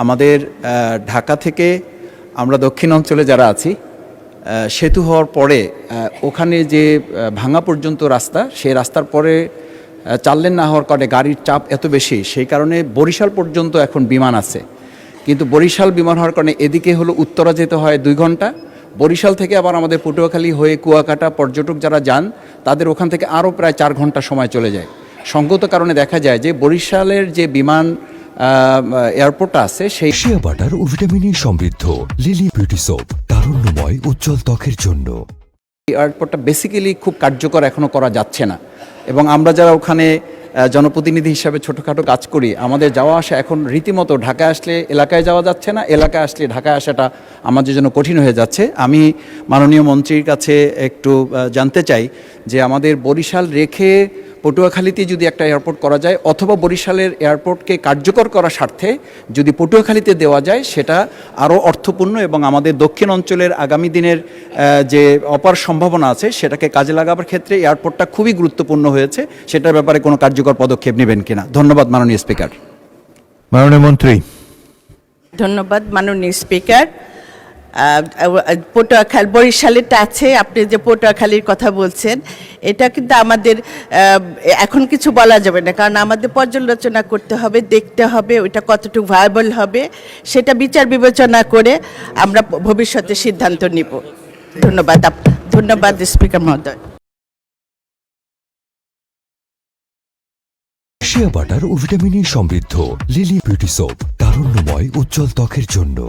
আমাদের ঢাকা থেকে আমরা দক্ষিণ অঞ্চলে যারা আছি, সেতু হওয়ার পরে ওখানে যে ভাঙা পর্যন্ত রাস্তা, সেই রাস্তার পরে 4 লেন না হওয়ার কারণে গাড়ির চাপ এত বেশি, সেই কারণে বরিশাল পর্যন্ত এখন বিমান আছে। কিন্তু বরিশাল বিমান হওয়ার কারণে এদিকে হলো উত্তরা যেতে হয় 2 ঘন্টা, বরিশাল থেকে আবার আমাদের পটুয়াখালী হয়ে কুয়াকাটা পর্যটক যারা যান তাদের ওখান থেকে আরও প্রায় 4 ঘন্টা সময় চলে যায়। সঙ্গত কারণে দেখা যায় যে বরিশালের যে বিমান এয়ারপোর্টটা আছে সেই শিয়া বাটার ও ভিটামিনে সমৃদ্ধ লিলি বিউটি সোপ, তারুণ্যময় উজ্জ্বল ত্বকের জন্য। এয়ারপোর্টটা বেসিক্যালি খুব কার্যকর এখনও করা যাচ্ছে না, এবং আমরা যারা ওখানে জনপ্রতিনিধি হিসাবে ছোটোখাটো কাজ করি, আমাদের যাওয়া আসা এখন রীতিমতো ঢাকায় আসলে এলাকায় যাওয়া যাচ্ছে না, এলাকায় আসলে ঢাকায় আসাটা আমাদের জন্য কঠিন হয়ে যাচ্ছে। আমি মাননীয় মন্ত্রীর কাছে একটু জানতে চাই যে আমাদের বরিশাল রেখে পটুয়াখালীতে যদি একটা এয়ারপোর্ট করা যায়, অথবা বরিশালের এয়ারপোর্টকে কার্যকর করার স্বার্থে যদি পটুয়াখালীতে দেওয়া যায়, সেটা আরও অর্থপূর্ণ এবং আমাদের দক্ষিণ অঞ্চলের আগামী দিনের যে অপার সম্ভাবনা আছে সেটাকে কাজে লাগাবার ক্ষেত্রে এয়ারপোর্টটা খুবই গুরুত্বপূর্ণ হয়েছে। সেটার ব্যাপারে কোনো কার্যকর পদক্ষেপ নেবেন কিনা? ধন্যবাদ মাননীয় স্পিকার। মাননীয় মন্ত্রী। ধন্যবাদ মাননীয় স্পিকার। পটুয়াখালী বরিশালেরটা আছে, আপনি যে পটুয়াখালীর কথা বলছেন, এটা কিন্তু আমাদের এখন কিছু বলা যাবে না, কারণ আমাদের পর্যালোচনা করতে হবে, দেখতে হবে ওইটা কতটুকু ভায়াবল হবে, সেটা বিচার বিবেচনা করে আমরা ভবিষ্যতে সিদ্ধান্ত নিব। ধন্যবাদ। ধন্যবাদ স্পিকার মহোদয়। শিয়া বাটার ও ভিটামিনে সমৃদ্ধ লিলি বিউটি সোপ, তারুণ্যময় উজ্জ্বল ত্বকের জন্য।